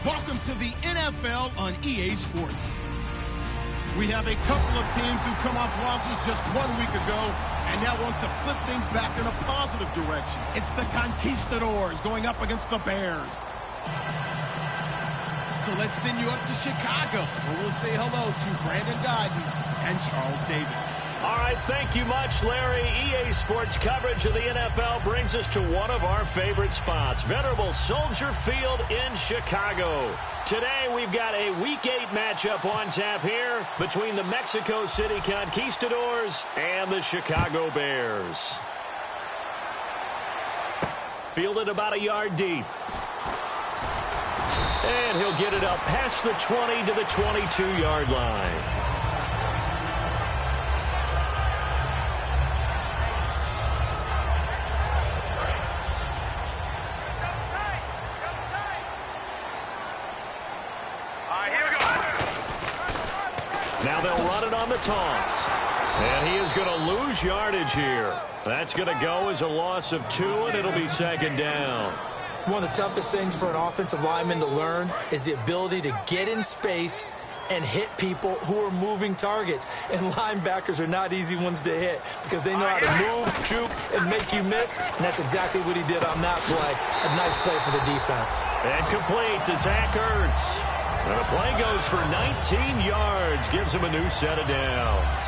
Welcome to the NFL on EA Sports. We have a couple of teams who come off losses just 1 week ago and now want to flip things back in a positive direction. It's the Conquistadors going up against the Bears. So let's send you up to Chicago, where we'll say hello to Brandon Godden and Charles Davis. All right, thank you much, Larry. EA Sports coverage of the NFL brings us to one of our favorite spots, venerable Soldier Field in Chicago. Today, we've got a Week 8 matchup on tap here between the Mexico City Conquistadors and the Chicago Bears. Fielded about a yard deep. And he'll get it up past the 20 to the 22-yard line. Now they'll run it on the toss. And he is going to lose yardage here. That's going to go as a loss of 2, and it'll be second down. One of the toughest things for an offensive lineman to learn is the ability to get in space and hit people who are moving targets. And linebackers are not easy ones to hit because they know how to move, juke, and make you miss. And that's exactly what he did on that play. A nice play for the defense. And complete to Zach Ertz. And the play goes for 19 yards, gives him a new set of downs.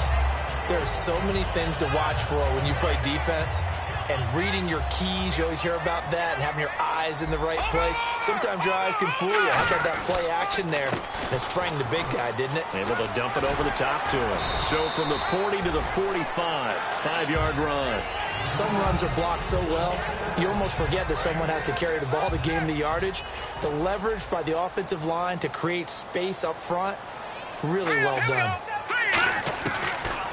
There are so many things to watch for when you play defense. And reading your keys, you always hear about that, and having your eyes in the right place. Sometimes your eyes can fool you. How about that play action there? And it sprang the big guy, didn't it? Able to dump it over the top to him. So from the 40 to the 45, 5-yard run. Some runs are blocked so well, you almost forget that someone has to carry the ball to gain the yardage. The leverage by the offensive line to create space up front, really well done.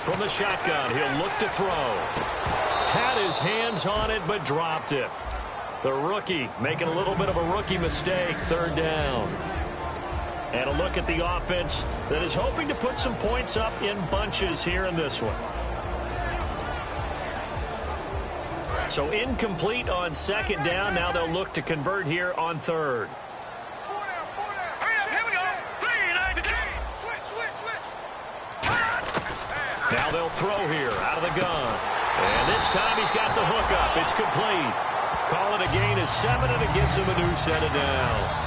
From the shotgun, he'll look to throw. Had his hands on it, but dropped it. The rookie making a little bit of a rookie mistake, third down. And a look at the offense that is hoping to put some points up in bunches here in this one. So incomplete on second down. Now they'll look to convert here on third. Now they'll throw here out of the gun. And this time he's got the hook up. It's complete. Call it a gain of 7, and it gives him a new set of downs.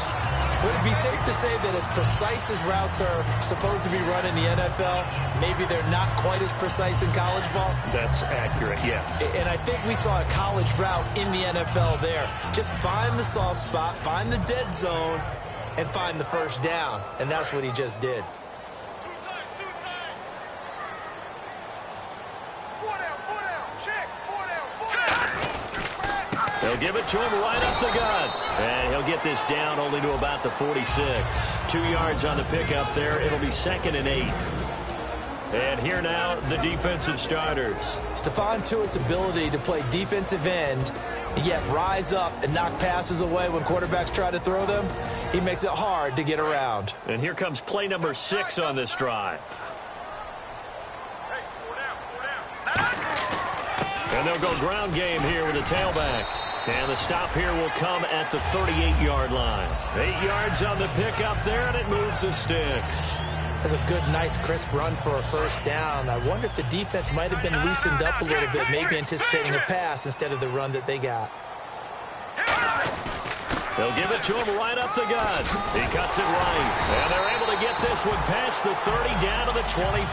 Would it be safe to say that as precise as routes are supposed to be run in the NFL, maybe they're not quite as precise in college ball? That's accurate, yeah. And I think we saw a college route in the NFL there. Just find the soft spot, find the dead zone, and find the first down. And that's what he just did. They'll give it to him right up the gut. And he'll get this down only to about the 46. 2 yards on the pickup there. It'll be second and 8. And here now, the defensive starters. Stephon Tuitt's ability to play defensive end, and yet rise up and knock passes away when quarterbacks try to throw them, he makes it hard to get around. And here comes play number 6 on this drive. And they'll go ground game here with a tailback. And the stop here will come at the 38-yard line. 8 yards on the pickup there, and it moves the sticks. That's a good, nice, crisp run for a first down. I wonder if the defense might have been loosened up a little bit, maybe anticipating a pass instead of the run that they got. They'll give it to him right up the gut. He cuts it right. And they're able to get this one past the 30 down to the 25.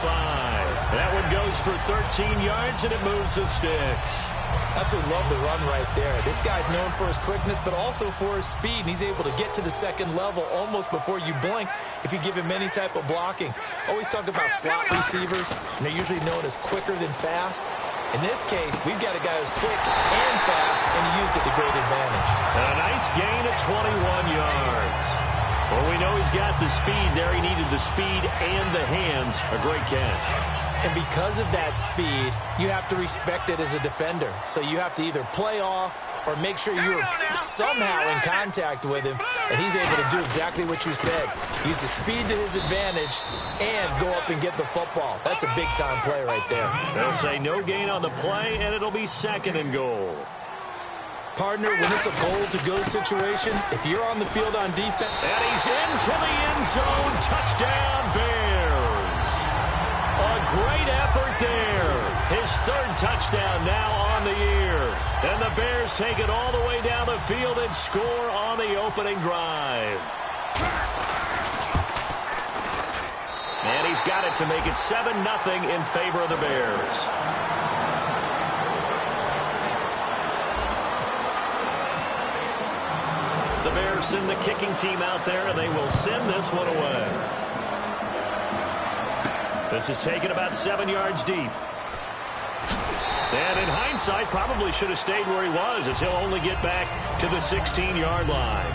That one goes for 13 yards, and it moves the sticks. Absolutely love the run right there. This guy's known for his quickness, but also for his speed. And he's able to get to the second level almost before you blink if you give him any type of blocking. Always talk about slot receivers, and they're usually known as quicker than fast. In this case, we've got a guy who's quick and fast, and he used it to great advantage. A nice gain of 21 yards. Well, we know he's got the speed there. He needed the speed and the hands. A great catch. And because of that speed, you have to respect it as a defender. So you have to either play off or make sure you're somehow in contact with him, and he's able to do exactly what you said. Use the speed to his advantage and go up and get the football. That's a big-time play right there. They'll say no gain on the play, and it'll be 2nd and goal. Partner, when it's a goal-to-go situation, if you're on the field on defense... And he's into the end zone. Touchdown, Bears. A great effort there. His 3rd touchdown now on the year. And the Bears take it all the way down the field and score on the opening drive. And he's got it to make it 7-0 in favor of the Bears. The Bears send the kicking team out there, and they will send this one away. This is taken about 7 yards deep. And in hindsight, probably should have stayed where he was, as he'll only get back to the 16-yard line.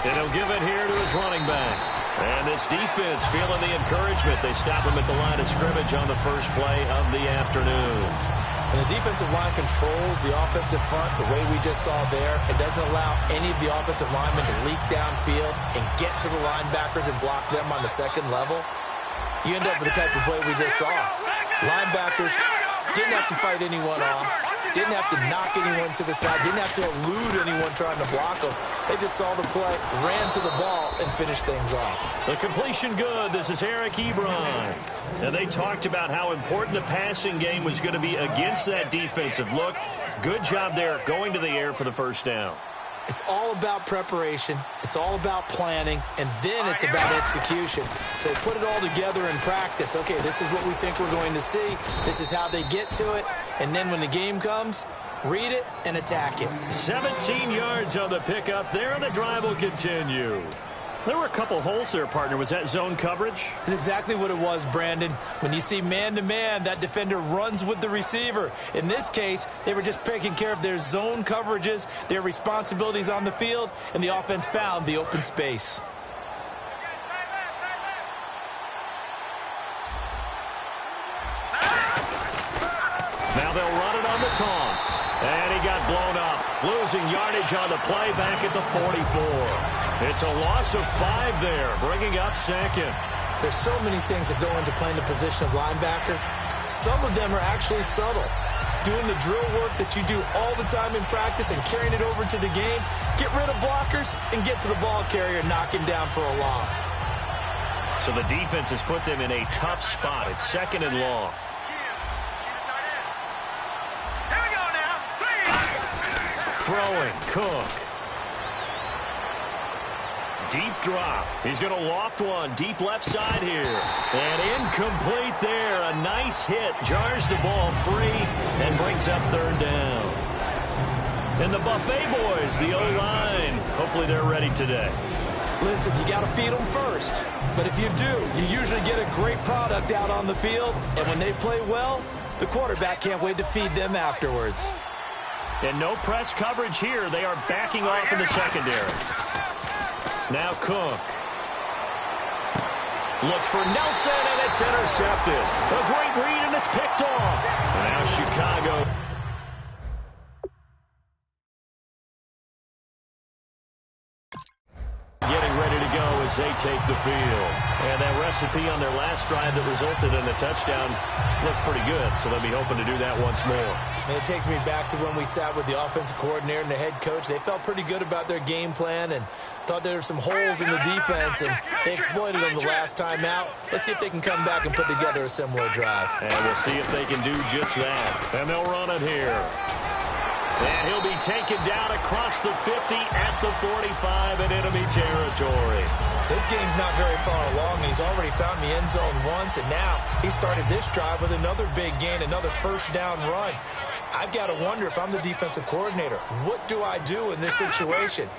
And he'll give it here to his running backs. And this defense feeling the encouragement. They stop him at the line of scrimmage on the first play of the afternoon. And the defensive line controls the offensive front the way we just saw there. It doesn't allow any of the offensive linemen to leak downfield and get to the linebackers and block them on the second level. You end up with the type of play we just saw. Linebackers didn't have to fight anyone off. Didn't have to knock anyone to the side. Didn't have to elude anyone trying to block them. They just saw the play, ran to the ball, and finished things off. The completion good. This is Eric Ebron. And they talked about how important the passing game was going to be against that defensive look. Good job there going to the air for the first down. It's all about preparation. It's all about planning. And then it's about execution. So they put it all together in practice. Okay, this is what we think we're going to see. This is how they get to it. And then when the game comes, read it and attack it. 17 yards on the pickup there, and the drive will continue. There were a couple holes there, partner. Was that zone coverage? That's exactly what it was, Brandon. When you see man-to-man, that defender runs with the receiver. In this case, they were just taking care of their zone coverages, their responsibilities on the field, and the offense found the open space. Now they'll run it on the taunts. And he got blown up. Losing yardage on the play back at the 44. It's a loss of 5 there, bringing up 2nd. There's so many things that go into playing the position of linebacker. Some of them are actually subtle. Doing the drill work that you do all the time in practice and carrying it over to the game. Get rid of blockers and get to the ball carrier and knock him down for a loss. So the defense has put them in a tough spot. It's 2nd and long. Throwing, Cook. Deep drop. He's going to loft one deep left side here. And incomplete there. A nice hit. Jars the ball free and brings up 3rd down. And the Buffet boys, the O-line, hopefully they're ready today. Listen, you got to feed them first. But if you do, you usually get a great product out on the field. And when they play well, the quarterback can't wait to feed them afterwards. And no press coverage here. They are backing off in the secondary. Now Cook. Looks for Nelson, and it's intercepted. A great read, and it's picked off. Now Chicago. Getting ready to go as they take the field. And that recipe on their last drive that resulted in a touchdown looked pretty good, so they'll be hoping to do that once more. And it takes me back to when we sat with the offensive coordinator and the head coach. They felt pretty good about their game plan and thought there were some holes in the defense, and they exploited them the last time out. Let's see if they can come back and put together a similar drive. And we'll see if they can do just that. And they'll run it here. And he'll be taken down across the 50 at the 45 in enemy territory. So this game's not very far along, and he's already found the end zone once, and now he started this drive with another big gain, another first down run. I've got to wonder if I'm the defensive coordinator, what do I do in this situation?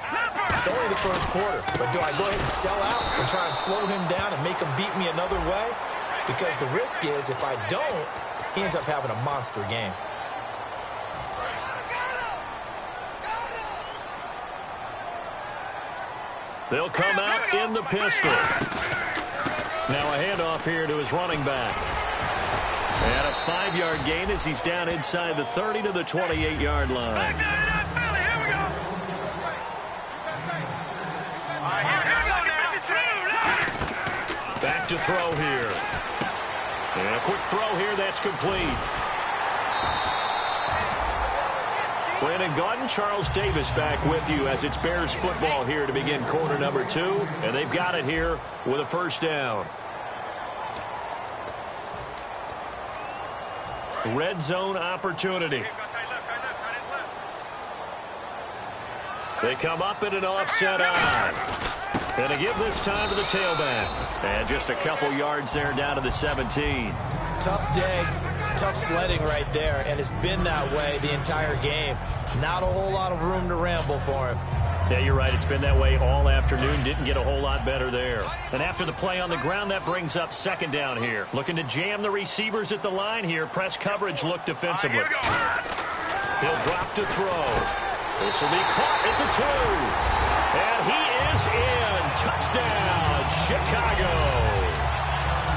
It's only the first quarter, but do I go ahead and sell out and try and slow him down and make him beat me another way? Because the risk is if I don't, he ends up having a monster game. They'll come out in the pistol. Now a handoff here to his running back. And a 5-yard gain as he's down inside the 30 to the 28-yard line. Back to throw here. And a quick throw here that's complete. Brandon Gaudin, Charles Davis back with you as it's Bears football here to begin quarter number 2. And they've got it here with a first down. Red zone opportunity. They come up in an offset eye. And to give this time to the tailback. And just a couple yards there down to the 17. Tough day, tough sledding right there, and it's been that way the entire game. Not a whole lot of room to ramble for him. Yeah, you're right. It's been that way all afternoon. Didn't get a whole lot better there. And after the play on the ground, that brings up second down here. Looking to jam the receivers at the line here. Press coverage look defensively. He'll drop to throw. This will be caught at the 2. And he is in. Touchdown, Chicago.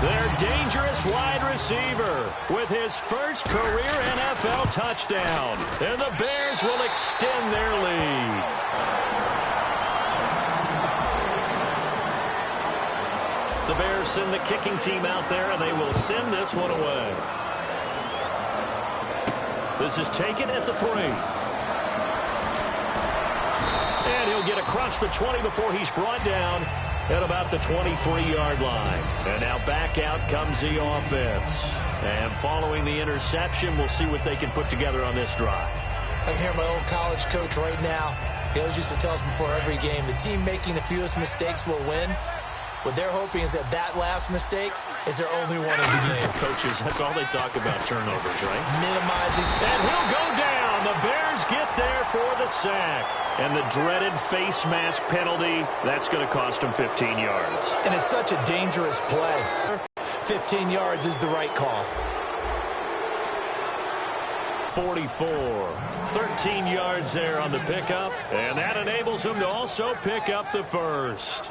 Their dangerous wide receiver with his first career NFL touchdown. And the Bears will extend their lead. The Bears send the kicking team out there, and they will send this one away. This is taken at the 3. And he'll get across the 20 before he's brought down at about the 23-yard line. And now back out comes the offense. And following the interception, we'll see what they can put together on this drive. I can hear my old college coach right now. He always used to tell us before every game, the team making the fewest mistakes will win. What they're hoping is that last mistake is their only one of the game. Coaches, that's all they talk about, turnovers, right? Minimizing. And he'll go down. The Bears get there for the sack. And the dreaded face mask penalty, that's going to cost them 15 yards. And it's such a dangerous play. 15 yards is the right call. 44. 13 yards there on the pickup. And that enables them to also pick up the first.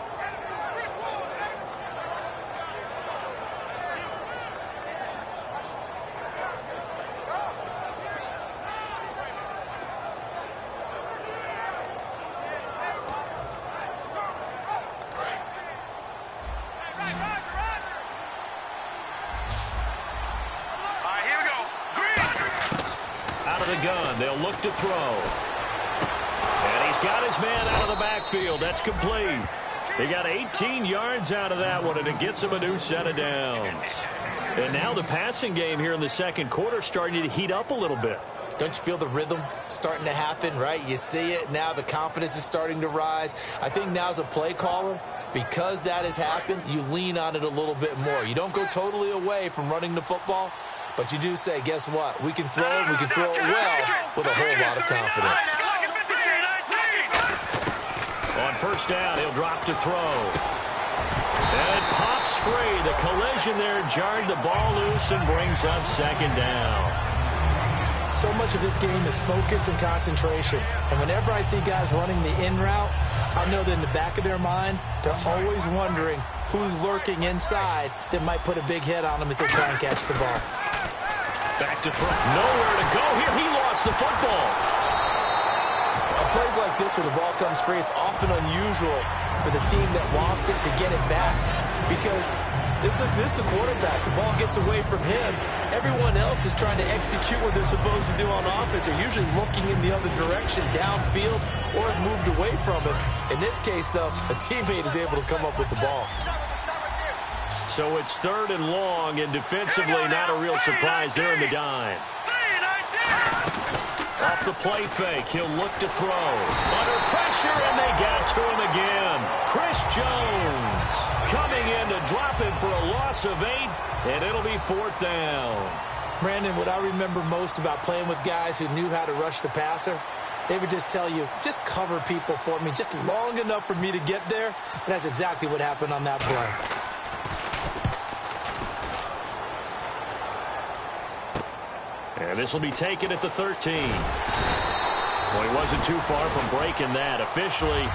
They'll look to throw. And he's got his man out of the backfield. That's complete. They got 18 yards out of that one, and it gets him a new set of downs. And now the passing game here in the second quarter starting to heat up a little bit. Don't you feel the rhythm starting to happen, right? You see it now. The confidence is starting to rise. I think now as a play caller, because that has happened, you lean on it a little bit more. You don't go totally away from running the football. But you do say, guess what? We can throw it. We can throw it well with a whole lot of confidence. On first down, he'll drop to throw. And it pops free. The collision there jarred the ball loose and brings up second down. So much of this game is focus and concentration. And whenever I see guys running the in route, I know that in the back of their mind, they're always wondering who's lurking inside that might put a big hit on them as they try and catch the ball. Back to throw. Nowhere to go here. He lost the football. On plays like this where the ball comes free, it's often unusual for the team that lost it to get it back. Because this is the quarterback. The ball gets away from him. Everyone else is trying to execute what they're supposed to do on offense. They're usually looking in the other direction, downfield, or have moved away from it. In this case, though, a teammate is able to come up with the ball. So it's third and long, and defensively not a real surprise there in the dime. Off the play fake, he'll look to throw. Under pressure, and they got to him again. Chris Jones coming in to drop him for a loss of 8, and it'll be fourth down. Brandon, what I remember most about playing with guys who knew how to rush the passer, they would just tell you, just cover people for me, just long enough for me to get there. And that's exactly what happened on that play. And this will be taken at the 13. Well, he wasn't too far from breaking that. Officially,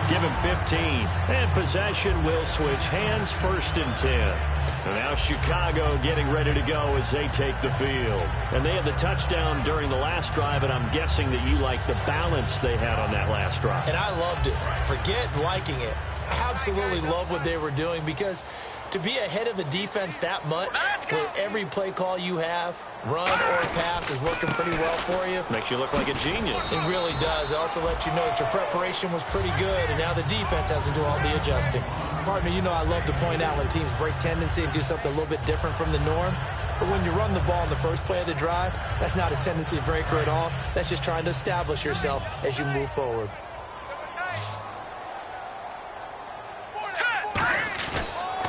Give him 15. And possession will switch hands, 1st and 10. And now Chicago getting ready to go as they take the field. And they had the touchdown during the last drive, and I'm guessing that you like the balance they had on that last drive. And I loved it. Forget liking it. I absolutely love what they were doing, because to be ahead of a defense that much, where every play call you have, run or pass, is working pretty well for you. Makes you look like a genius. It really does. It also lets you know that your preparation was pretty good, and now the defense has to do all the adjusting. Partner, you know I love to point out when teams break tendency and do something a little bit different from the norm. But when you run the ball in the first play of the drive, that's not a tendency breaker at all. That's just trying to establish yourself as you move forward.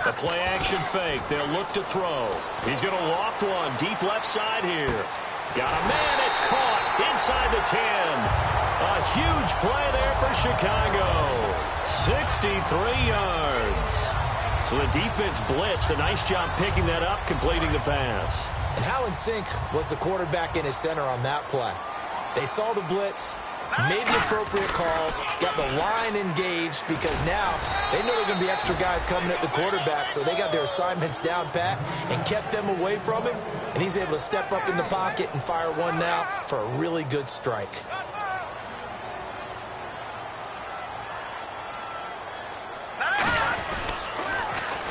A play-action fake. They'll look to throw. He's going to loft one deep left side here. Got a man. It's caught inside the 10. A huge play there for Chicago. 63 yards. So the defense blitzed. A nice job picking that up, completing the pass. And Howland Sink was the quarterback in his center on that play. They saw the blitz, made the appropriate calls, got the line engaged, because now they know there are going to be extra guys coming at the quarterback, so they got their assignments down pat and kept them away from him, and he's able to step up in the pocket and fire one now for a really good strike.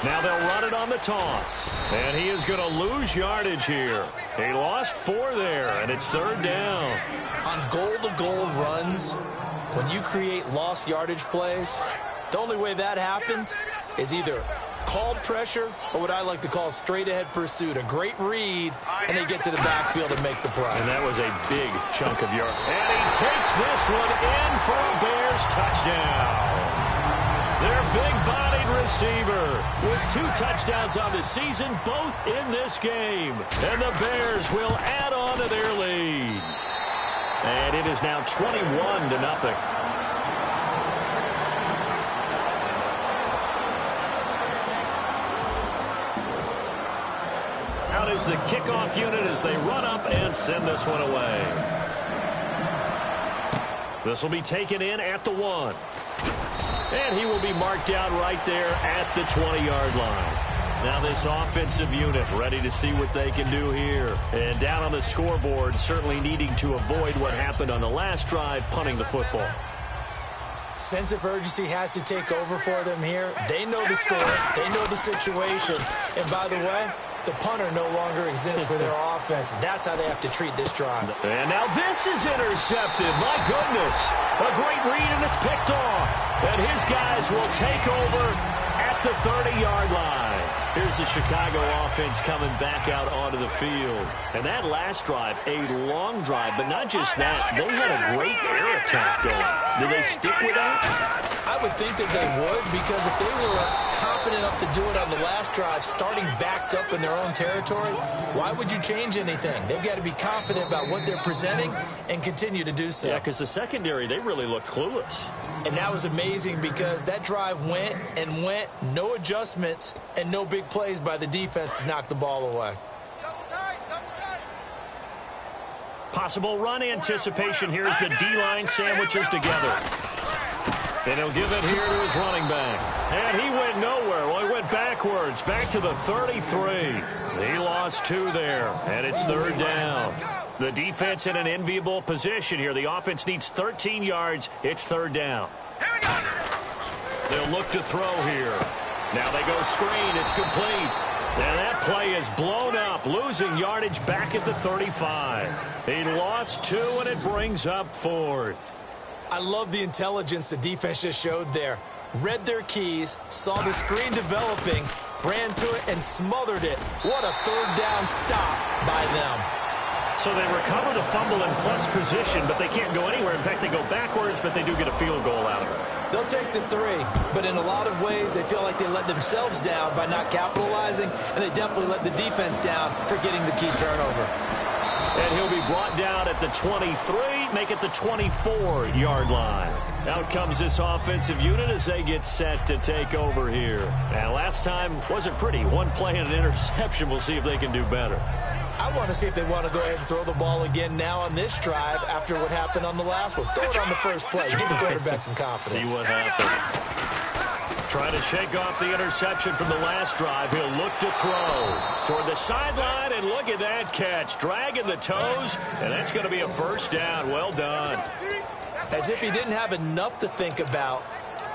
Now they'll run it on the toss. And he is going to lose yardage here. He lost 4 there, and it's 3rd down. On goal-to-goal runs, when you create lost yardage plays, the only way that happens is either called pressure or what I like to call straight-ahead pursuit. A great read, and they get to the backfield and make the play. And that was a big chunk of yard. And he takes this one in for a Bears touchdown. Their big-bodied receiver with 2 touchdowns on the season, both in this game. And the Bears will add on to their lead. And it is now 21-0. Out is the kickoff unit as they run up and send this one away. This will be taken in at the 1. And he will be marked down right there at the 20-yard line. Now this offensive unit ready to see what they can do here. And down on the scoreboard, certainly needing to avoid what happened on the last drive, punting the football. Sense of urgency has to take over for them here. They know the score. They know the situation. And by the way, the punter no longer exists for their offense. That's how they have to treat this drive. And now this is intercepted. My goodness. A great read, and it's picked off. And his guys will take over at the 30-yard line. Here's the Chicago offense coming back out onto the field. And that last drive, a long drive, but not just that. They had a great air attack going. Did they stick with that? I would think that they would, because if they were competent enough to do it on the last drive, starting backed up in their own territory, why would you change anything? They've got to be confident about what they're presenting and continue to do so. Yeah, because the secondary, they really looked clueless. And that was amazing, because that drive went and went, no adjustments, and no big plays by the defense to knock the ball away. Possible run anticipation. Here's the D-line sandwiches together. And he'll give it here to his running back. And he went nowhere. Well, he went backwards, back to the 33. He lost 2 there, and it's 3rd down. The defense in an enviable position here. The offense needs 13 yards. It's 3rd down. They'll look to throw here. Now they go screen. It's complete. And that play is blown up, losing yardage back at the 35. He lost 2, and it brings up 4th. I love the intelligence the defense just showed there. Read their keys, saw the screen developing, ran to it, and smothered it. What a 3rd down stop by them. So they recover the fumble in plus position, but they can't go anywhere. In fact, they go backwards, but they do get a field goal out of it. They'll take the 3, but in a lot of ways, they feel like they let themselves down by not capitalizing, and they definitely let the defense down for getting the key turnover. And he'll be brought down at the 23, make it the 24-yard line. Out comes this offensive unit as they get set to take over here. And last time wasn't pretty. 1 play and an interception. We'll see if they can do better. I want to see if they want to go ahead and throw the ball again now on this drive after what happened on the last one. Throw it on the first play. Give the quarterback some confidence. See what happens. Trying to shake off the interception from the last drive. He'll look to throw toward the sideline, and look at that catch. Dragging the toes, and that's going to be a first down. Well done. As if he didn't have enough to think about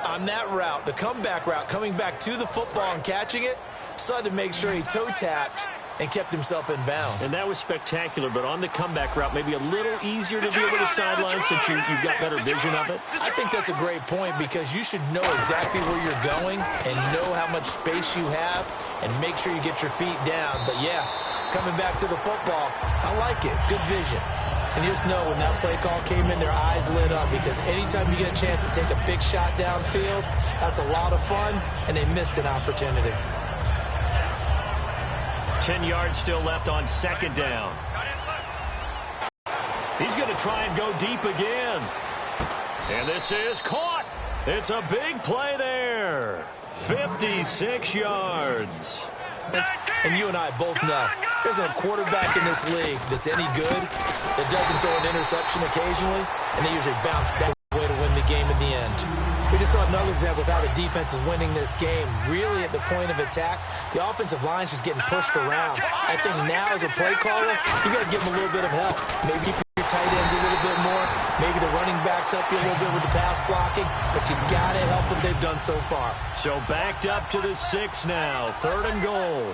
on that route, the comeback route, coming back to the football and catching it, decided to make sure he toe-tapped and kept himself in bounds. And that was spectacular, but on the comeback route, maybe a little easier to deal with the sideline since you've got better vision of it. I think that's a great point because you should know exactly where you're going and know how much space you have and make sure you get your feet down. But, yeah, coming back to the football, I like it. Good vision. And you just know when that play call came in, their eyes lit up because anytime you get a chance to take a big shot downfield, that's a lot of fun, and they missed an opportunity. 10 yards still left on second down. He's going to try and go deep again. And this is caught. It's a big play there. 56 yards. And you and I both know there's a quarterback in this league that's any good that doesn't throw an interception occasionally, and they usually bounce back way to win the game in the end. We just saw another example of how the defense is winning this game. Really at the point of attack, the offensive line's just getting pushed around. I think now as a play caller, you got to give them a little bit of help. Maybe your tight ends a little bit more. Maybe the running backs help you a little bit with the pass blocking. But you've got to help what they've done so far. So backed up to the 6 now. 3rd and goal.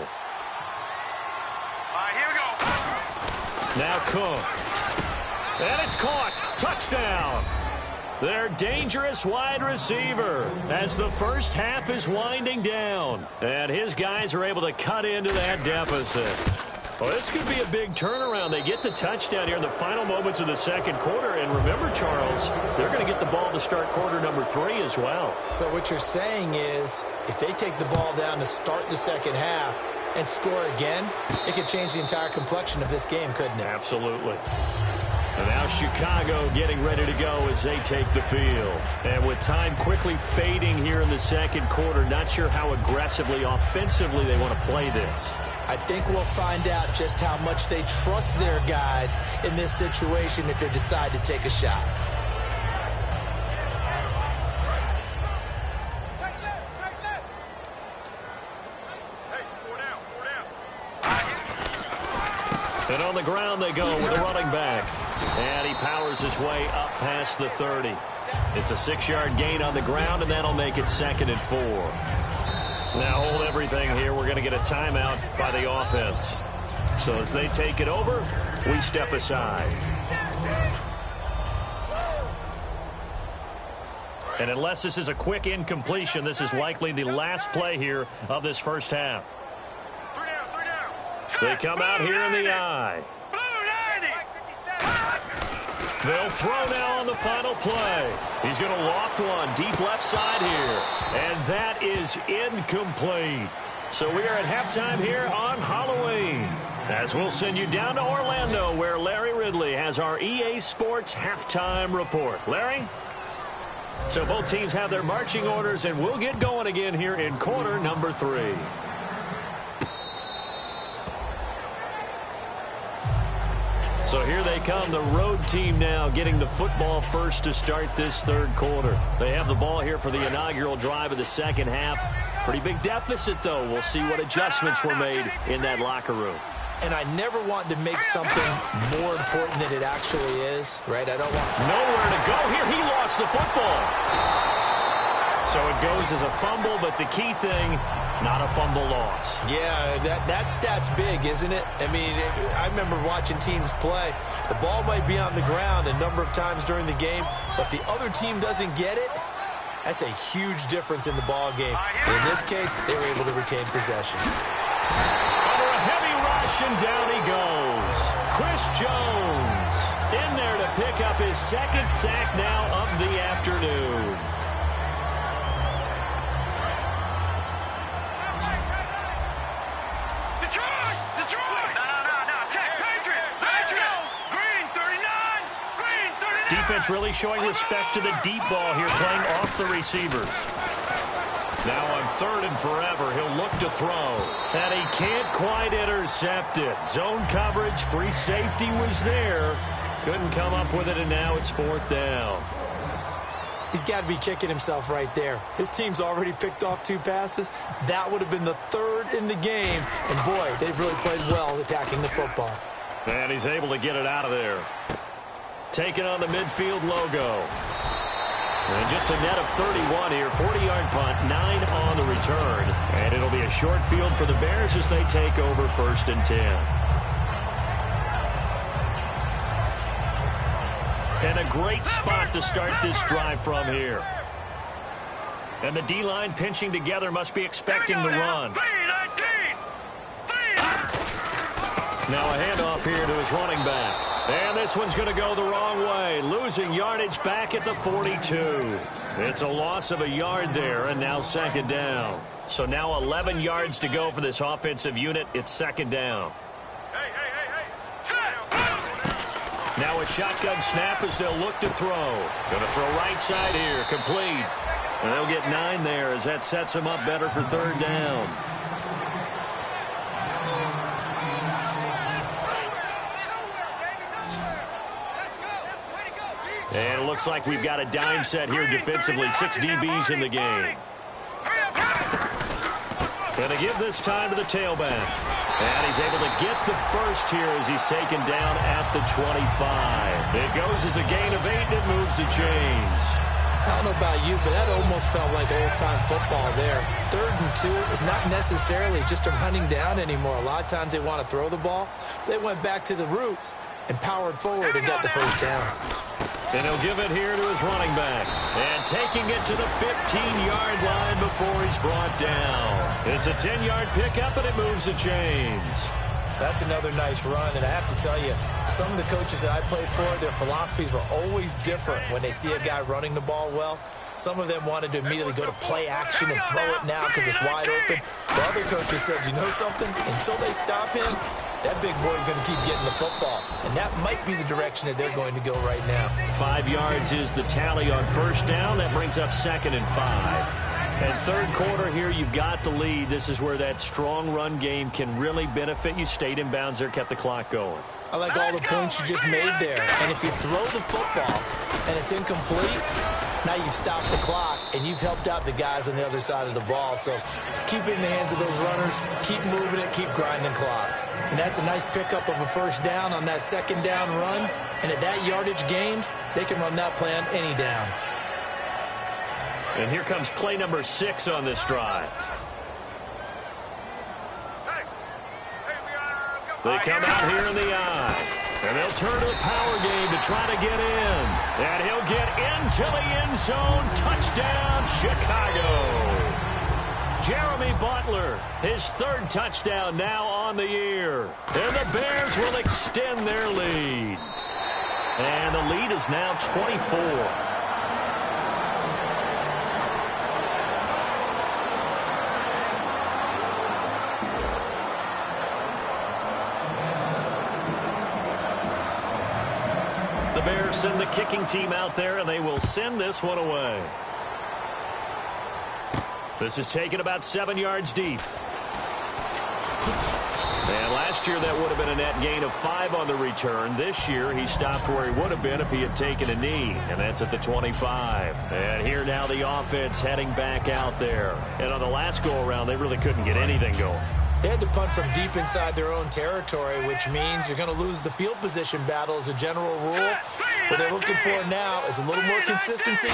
Here we go. Now Cook. And it's caught. Touchdown. Their dangerous wide receiver as the first half is winding down. And his guys are able to cut into that deficit. Well, this could be a big turnaround. They get the touchdown here in the final moments of the second quarter. And remember, Charles, they're going to get the ball to start quarter number 3 as well. So what you're saying is if they take the ball down to start the second half and score again, it could change the entire complexion of this game, couldn't it? Absolutely. And now Chicago getting ready to go as they take the field. And with time quickly fading here in the second quarter, not sure how aggressively, offensively they want to play this. I think we'll find out just how much they trust their guys in this situation if they decide to take a shot. And on the ground they go with a running back. And he powers his way up past the 30. It's a 6-yard gain on the ground, and that'll make it 2nd and 4. Now hold everything here. We're going to get a timeout by the offense. So as they take it over, we step aside. And unless this is a quick incompletion, this is likely the last play here of this first half. They come out here in the I. They'll throw now on the final play. He's going to loft one deep left side here. And that is incomplete. So we are at halftime here on Halloween. As we'll send you down to Orlando where Larry Ridley has our EA Sports halftime report. Larry? So both teams have their marching orders, and we'll get going again here in quarter number 3. So here they come, the road team now getting the football first to start this third quarter. They have the ball here for the inaugural drive of the second half. Pretty big deficit, though. We'll see what adjustments were made in that locker room. And I never want to make something more important than it actually is, right? I don't want... Nowhere to go here. He lost the football. So it goes as a fumble, but the key thing, not a fumble loss. Yeah, that stat's big, isn't it? I mean, I remember watching teams play. The ball might be on the ground a number of times during the game, but the other team doesn't get it. That's a huge difference in the ball game. In this case, they were able to retain possession. Under a heavy rush, and down he goes. Chris Jones in there to pick up his 2nd sack now of the afternoon. Defense really showing respect to the deep ball here, playing off the receivers. Now on 3rd and forever, he'll look to throw. And he can't quite intercept it. Zone coverage, free safety was there. Couldn't come up with it, and now it's 4th down. He's got to be kicking himself right there. His team's already picked off 2 passes. That would have been the 3rd in the game. And, boy, they've really played well attacking the football. And he's able to get it out of there. Taking on the midfield logo. And just a net of 31 here. 40-yard punt, 9 on the return. And it'll be a short field for the Bears as they take over 1st and 10. And a great spot to start this drive from here. And the D-line pinching together must be expecting the run. Now a handoff here to his running back. And this one's going to go the wrong way. Losing yardage back at the 42. It's a loss of a yard there, and now 2nd down. So now 11 yards to go for this offensive unit. It's 2nd down. Now a shotgun snap as they'll look to throw. Going to throw right side here. Complete. And they'll get 9 there as that sets them up better for 3rd down. And it looks like we've got a dime set here defensively. 6 DBs in the game. Going to give this time to the tailback. And he's able to get the first here as he's taken down at the 25. It goes as a gain of 8, and it moves the chains. I don't know about you, but that almost felt like old-time football there. 3rd and 2 is not necessarily just a running down anymore. A lot of times they want to throw the ball. They went back to the roots and powered forward and got the first down. And he'll give it here to his running back. And taking it to the 15-yard line before he's brought down. It's a 10-yard pickup, and it moves the chains. That's another nice run, and I have to tell you, some of the coaches that I played for, their philosophies were always different when they see a guy running the ball well. Some of them wanted to immediately go to play action and throw it now because it's wide open. The other coaches said, you know something? Until they stop him, that big boy's going to keep getting the football. And that might be the direction that they're going to go right now. 5 yards is the tally on 1st down. That brings up 2nd and 5. And 3rd quarter here, you've got the lead. This is where that strong run game can really benefit you. Stayed in bounds there, kept the clock going. I like all the points you just made there. And if you throw the football and it's incomplete, now you've stopped the clock and you've helped out the guys on the other side of the ball. So keep it in the hands of those runners, keep moving it, keep grinding clock. And that's a nice pickup of a 1st down on that 2nd down run. And at that yardage gained, they can run that play on any down. And here comes play number 6 on this drive. They come out here in the eye. And they'll turn to the power game to try to get in. And he'll get into the end zone. Touchdown, Chicago. Jeremy Butler, his 3rd touchdown now on the year. And the Bears will extend their lead. And the lead is now 24. The Bears send the kicking team out there, and they will send this one away. This is taken about 7 yards deep. And last year that would have been a net gain of 5 on the return. This year he stopped where he would have been if he had taken a knee, and that's at the 25. And here now the offense heading back out there. And on the last go-around, they really couldn't get anything going. They had to punt from deep inside their own territory, which means you're going to lose the field position battle as a general rule. What they're looking for now is a little more consistency,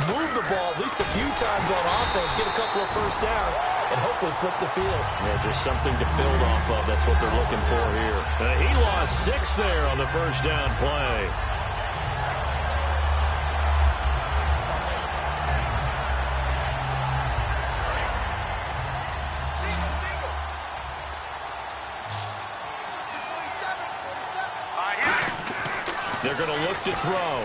move the ball at least a few times on offense, get a couple of 1st downs, and hopefully flip the field. Yeah, just something to build off of. That's what they're looking for here. He lost 6 there on the 1st down play. They're going to look to throw.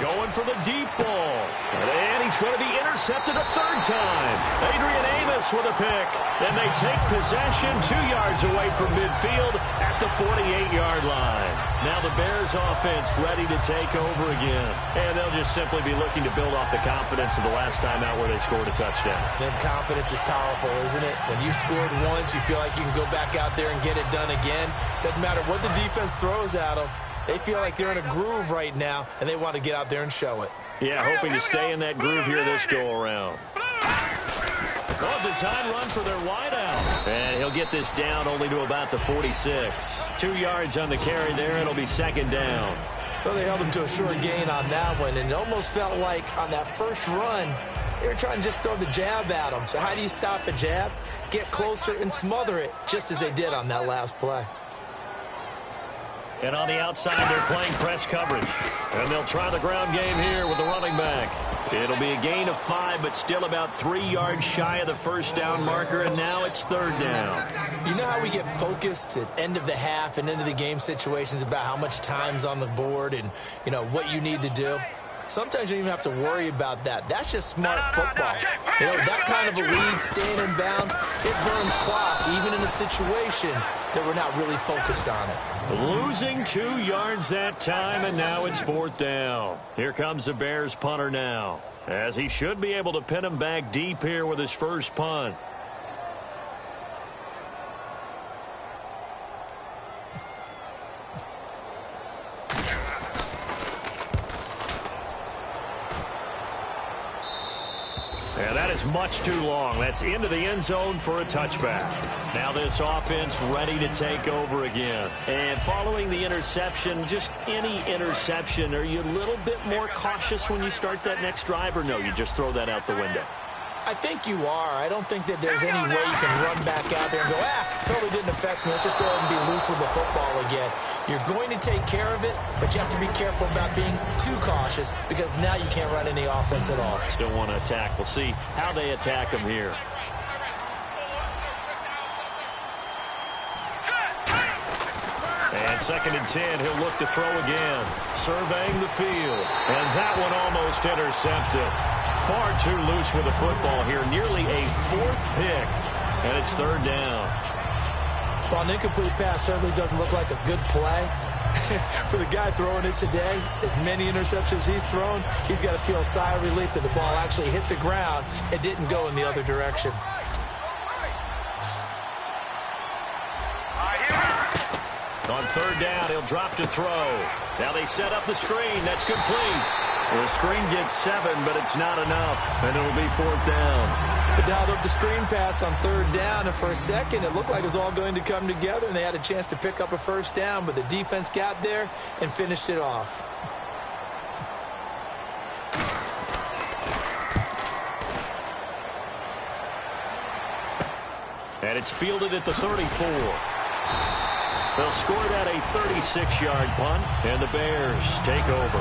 Going for the deep ball. And he's going to be intercepted a third time. Adrian Amos with a pick. And they take possession 2 yards away from midfield at the 48-yard line. Now the Bears offense ready to take over again. And they'll just simply be looking to build off the confidence of the last time out where they scored a touchdown. Then confidence is powerful, isn't it? When you've scored once, you feel like you can go back out there and get it done again. Doesn't matter what the defense throws at them. They feel like they're in a groove right now, and they want to get out there and show it. Yeah, hoping to stay in that groove here this go-around. Oh, design run for their wideout. And he'll get this down only to about the 46. 2 yards on the carry there. It'll be second down. Well, they held him to a short gain on that one, and it almost felt like on that first run, they were trying to just throw the jab at him. So how do you stop the jab? Get closer and smother it, just as they did on that last play. And on the outside, they're playing press coverage. And they'll try the ground game here with the running back. It'll be a gain of 5, but still about 3 yards shy of the first down marker, and now it's third down. You know how we get focused at end of the half and end of the game situations about how much time's on the board and, you know, what you need to do? Sometimes you don't even have to worry about that. That's just smart football. You know, that kind of a lead, staying in bounds, it burns clock, even in a situation that we're not really focused on it. Losing 2 yards that time, and now it's fourth down. Here comes the Bears punter now, as he should be able to pin him back deep here with his first punt. And that is much too long. That's into the end zone for a touchback. Now this offense ready to take over again. And following the interception, just any interception, are you a little bit more cautious when you start that next drive, or no, you just throw that out the window? I think you are. I don't think that there's any way you can run back out there and go, totally didn't affect me. Let's just go ahead and be loose with the football again. You're going to take care of it, but you have to be careful about being too cautious because now you can't run any offense at all. Still want to attack. We'll see how they attack them here. And second and 10, he'll look to throw again. Surveying the field. And that one almost intercepted. Far too loose with the football here. Nearly a fourth pick. And it's third down. Well, an incomplete pass certainly doesn't look like a good play. For the guy throwing it today, as many interceptions he's thrown, he's got to feel a sigh of relief that the ball actually hit the ground and didn't go in the other direction. On third down, he'll drop to throw. Now they set up the screen. That's complete. The screen gets 7, but it's not enough, and it'll be fourth down. They dialed up the screen pass on third down, and for a second, it looked like it was all going to come together, and they had a chance to pick up a first down, but the defense got there and finished it off. And it's fielded at the 34. They'll score that a 36-yard punt, and the Bears take over.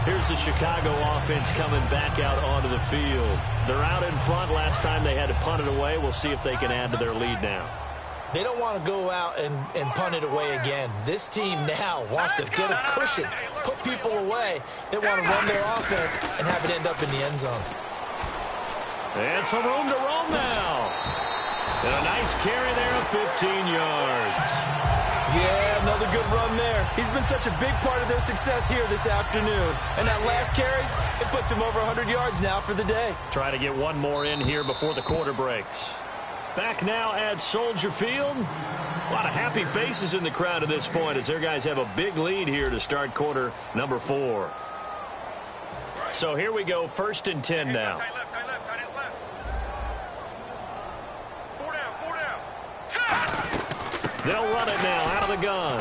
Here's the Chicago offense coming back out onto the field. They're out in front. Last time they had to punt it away. We'll see if they can add to their lead now. They don't want to go out and punt it away again. This team now wants to get a cushion, put people away. They want to run their offense and have it end up in the end zone. And some room to roam now. And a nice carry there of 15 yards. Yeah, another good run there. He's been such a big part of their success here this afternoon. And that last carry, it puts him over 100 yards now for the day. Try to get one more in here before the quarter breaks. Back now at Soldier Field. A lot of happy faces in the crowd at this point as their guys have a big lead here to start quarter number 4. So here we go, first and 10 now. They'll run it now out of the gun.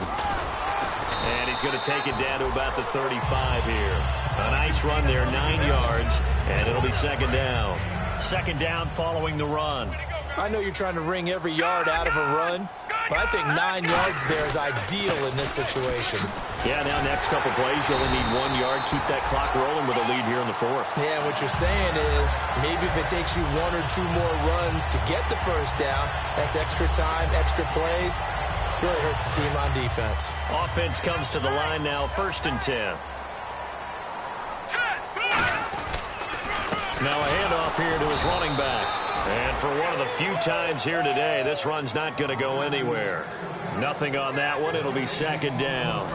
And he's going to take it down to about the 35 here. A nice run there, 9 yards, and it'll be second down. Second down following the run. I know you're trying to wring every yard out of a run, but I think 9 yards there is ideal in this situation. Yeah, now next couple plays, you only need 1 yard. Keep that clock rolling with a lead here in the fourth. Yeah, what you're saying is maybe if it takes you 1 or 2 more runs to get the first down, that's extra time, extra plays. Really hurts the team on defense. Offense comes to the line now, first and 10. Now a handoff here to his running back. And for one of the few times here today, this run's not going to go anywhere. Nothing on that one. It'll be second down.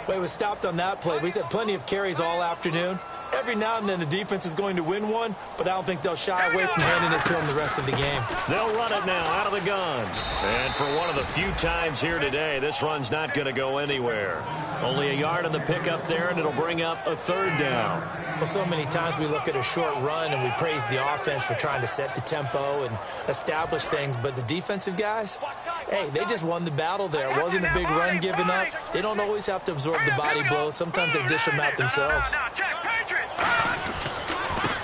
Well, he was stopped on that play, but he's had plenty of carries all afternoon. Every now and then the defense is going to win one, but I don't think they'll shy away from handing it to him the rest of the game. They'll run it now out of the gun. And for one of the few times here today, this run's not going to go anywhere. Only a yard on the pickup there, and it'll bring up a third down. Well, so many times we look at a short run and we praise the offense for trying to set the tempo and establish things, but the defensive guys, hey, they just won the battle there. It wasn't a big run given up. They don't always have to absorb the body blows. Sometimes they dish them out themselves.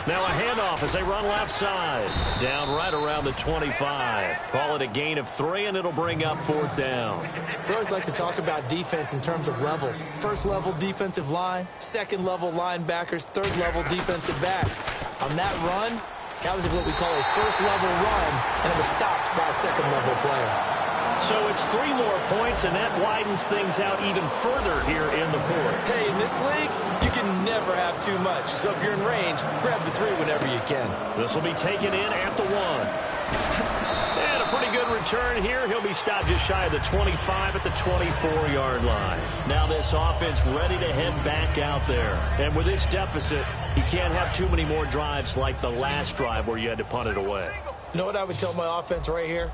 Now a handoff as they run left side. Down right around the 25. Call it a gain of 3, and it'll bring up fourth down. We always like to talk about defense in terms of levels. First level defensive line, second level linebackers, third level defensive backs. On that run, that was what we call a first level run, and it was stopped by a second level player. So it's 3 more points, and that widens things out even further here in the fourth. Hey, in this league, you can never have too much. So if you're in range, grab the 3 whenever you can. This will be taken in at the 1. And a pretty good return here. He'll be stopped just shy of the 25 at the 24-yard line. Now this offense ready to head back out there. And with this deficit, you can't have too many more drives like the last drive where you had to punt it away. You know what I would tell my offense right here?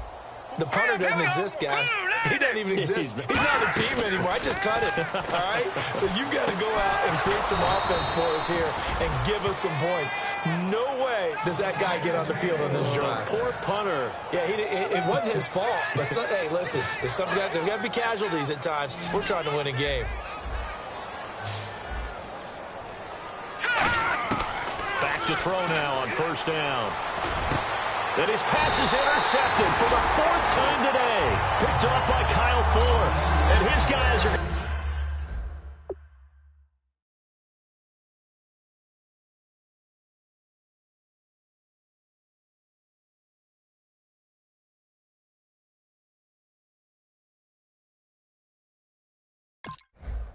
The punter doesn't exist, guys. He doesn't even exist. He's not a team anymore. I just cut it, all right? So you've got to go out and create some offense for us here and give us some points. No way does that guy get on the field on this drive. Poor punter. Yeah, it wasn't his fault. But hey, listen, there's got to be casualties at times. We're trying to win a game. Back to throw now on first down. And his pass is intercepted for the 4th time today. Picked off by Kyle Fuller. And his guys are...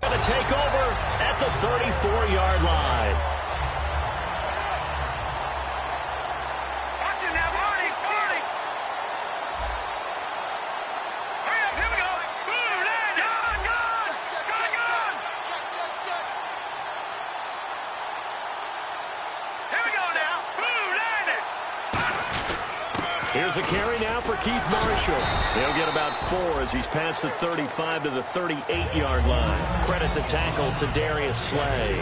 going to take over at the 34-yard line. Here's a carry now for Keith Marshall. He'll get about 4 as he's past the 35 to the 38-yard line. Credit the tackle to Darius Slay.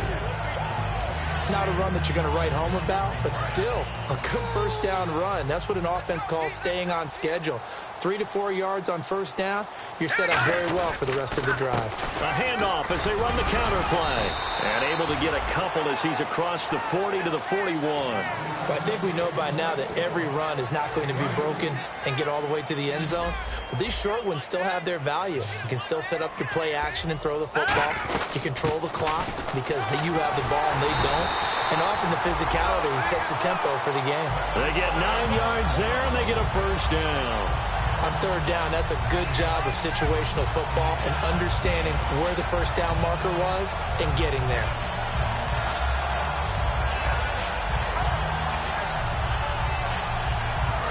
Not a run that you're going to write home about, but still a good first down run. That's what an offense calls staying on schedule. 3 to 4 yards on first down, you're set up very well for the rest of the drive. A handoff as they run the counter play. And able to get a couple as he's across the 40 to the 41. Well, I think we know by now that every run is not going to be broken and get all the way to the end zone. But these short ones still have their value. You can still set up your play action and throw the football. You control the clock because you have the ball and they don't. And often the physicality sets the tempo for the game. They get 9 yards there, and they get a first down. On third down, that's a good job of situational football and understanding where the first down marker was and getting there.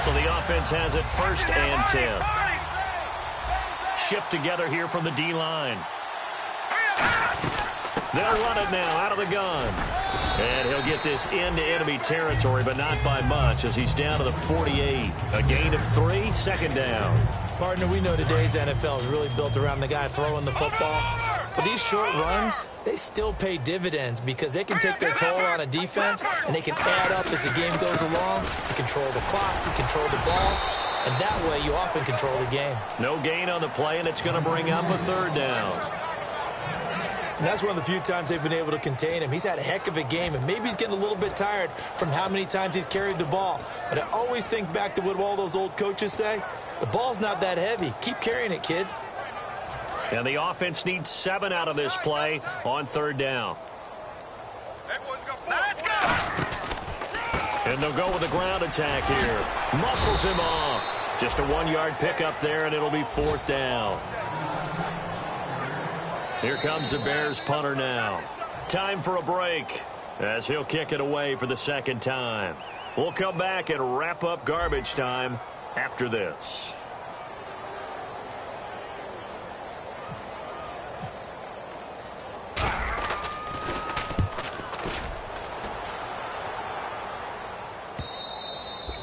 So the offense has it 1st and 10. Shift together here from the D-line. They'll run it now out of the gun. And he'll get this into enemy territory, but not by much as he's down to the 48. A gain of 3, 2nd down. Partner, we know today's NFL is really built around the guy throwing the football. But these short runs, they still pay dividends because they can take their toll on a defense and they can add up as the game goes along. You control the clock, you control the ball, and that way you often control the game. No gain on the play, and it's going to bring up a 3rd down. And that's one of the few times they've been able to contain him. He's had a heck of a game, and maybe he's getting a little bit tired from how many times he's carried the ball. But I always think back to what all those old coaches say. The ball's not that heavy. Keep carrying it, kid. And the offense needs 7 out of this play on 3rd down. Let's go! And they'll go with a ground attack here. Muscles him off. Just a 1-yard pickup there, and it'll be 4th down. Here comes the Bears punter now. Time for a break. as he'll kick it away for the second time. We'll come back and wrap up garbage time after this.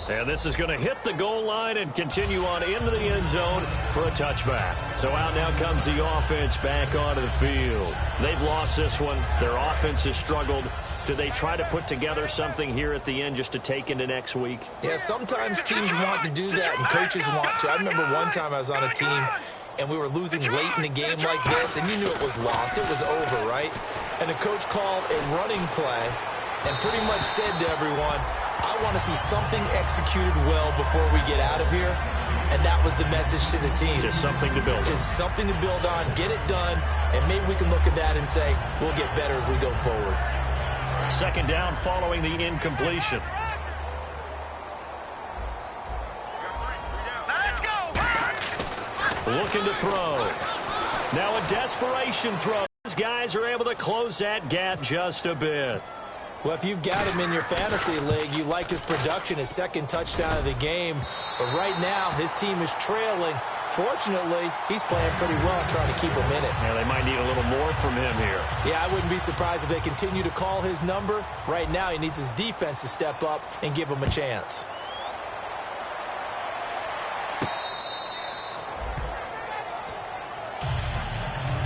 And this is going to hit the goal line and continue on into the end zone for a touchback. So out now comes the offense back onto the field. They've lost this one. Their offense has struggled. Do they try to put together something here at the end just to take into next week? Yeah, sometimes teams want to do that and coaches want to. I remember one time I was on a team and we were losing late in the game like this, and you knew it was lost. It was over, right? And the coach called a running play and pretty much said to everyone, I want to see something executed well before we get out of here. And that was the message to the team. Just something to build on. Just something to build on, get it done, and maybe we can look at that and say, we'll get better as we go forward. Second down following the incompletion. Let's go! Looking to throw. Now a desperation throw. These guys are able to close that gap just a bit. Well, if you've got him in your fantasy league, you like his production, his second touchdown of the game. But right now, his team is trailing. Fortunately, he's playing pretty well trying to keep him in it. Yeah, they might need a little more from him here. Yeah, I wouldn't be surprised if they continue to call his number. Right now, he needs his defense to step up and give him a chance.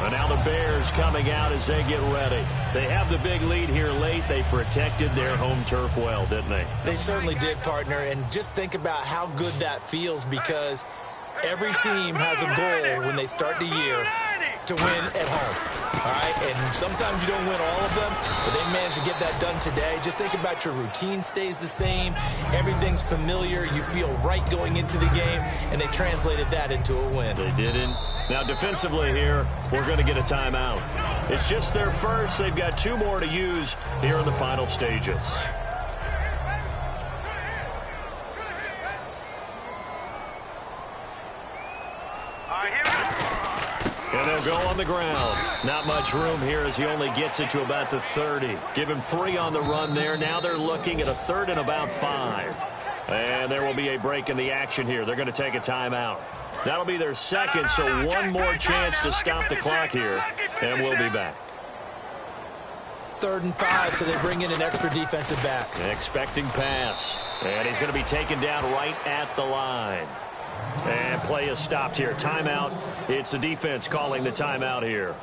And now the Bears coming out as they get ready. They have the big lead here late. They protected their home turf well, didn't they? They certainly did, partner. And just think about how good that feels, because every team has a goal when they start the year to win at home. All right, and sometimes you don't win all of them, but they managed to get that done today. Just think about your routine stays the same. Everything's familiar. You feel right going into the game, and they translated that into a win. They didn't. Now, defensively here, we're going to get a timeout. It's just their first. They've got two more to use here in the final stages. And they'll go on the ground. Not much room here as he only gets it to about the 30. Give him 3 on the run there. Now they're looking at a third and about 5. And there will be a break in the action here. They're going to take a timeout. That'll be their second, so one more chance to stop the clock here. And we'll be back. 3rd and 5, so they bring in an extra defensive back. Expecting pass. And he's going to be taken down right at the line. And play is stopped here. Timeout. It's the defense calling the timeout here.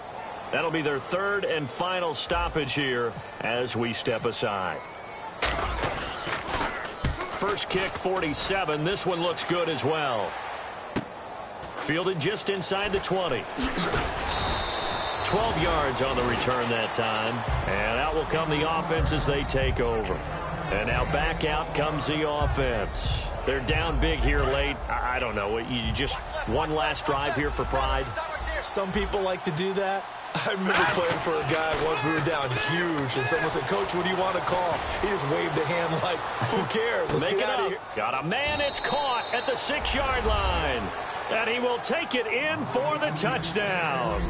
That'll be their 3rd and final stoppage here as we step aside. First kick, 47. This one looks good as well. Fielded just inside the 20. 12 yards on the return that time. And out will come the offense as they take over. And now back out comes the offense. They're down big here late. I don't know. You just one last drive here for pride? Some people like to do that. I remember playing for a guy once. We were down huge, and someone said, Coach, what do you want to call? He just waved a hand like, who cares? Let's get out of here. Got a man. It's caught at the 6-yard line. And he will take it in for the touchdown.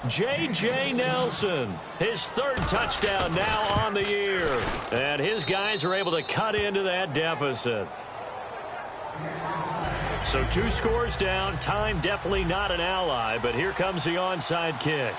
J.J. Nelson, his 3rd touchdown now on the year. And his guys are able to cut into that deficit. So 2 scores down. Time definitely not an ally, but here comes the onside kick.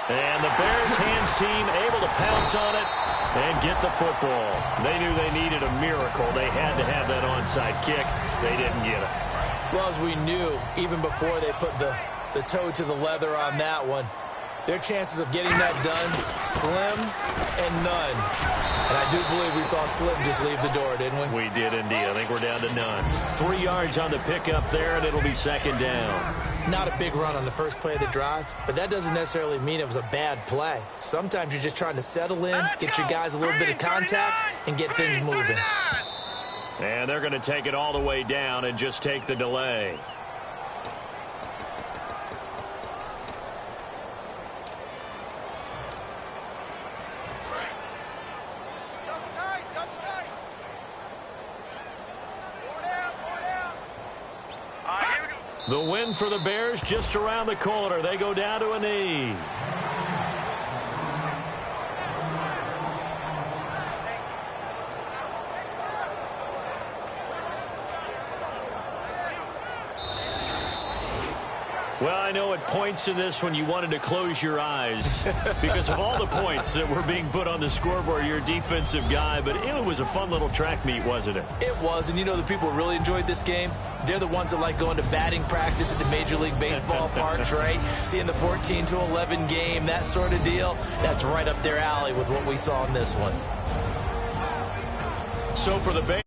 And the Bears hands team able to pounce on it and get the football. They knew they needed a miracle. They had to have that onside kick. They didn't get it. Well, as we knew, even before they put the toe to the leather on that one, their chances of getting that done, slim and none. And I do believe we saw Slim just leave the door, didn't we? We did indeed. I think we're down to none. 3 yards on the pickup there, and it'll be 2nd down. Not a big run on the first play of the drive, but that doesn't necessarily mean it was a bad play. Sometimes you're just trying to settle in, get your guys a little bit of contact, and get things moving. And they're going to take it all the way down and just take the delay. The win for the Bears just around the corner. They go down to a knee. Well, I know at points in this when you wanted to close your eyes because of all the points that were being put on the scoreboard. You're a defensive guy, but it was a fun little track meet, wasn't it? It was, and you know the people who really enjoyed this game? They're the ones that like going to batting practice at the Major League Baseball parks, right? Seeing the 14-11 game, that sort of deal. That's right up their alley with what we saw in this one. So for the Bears,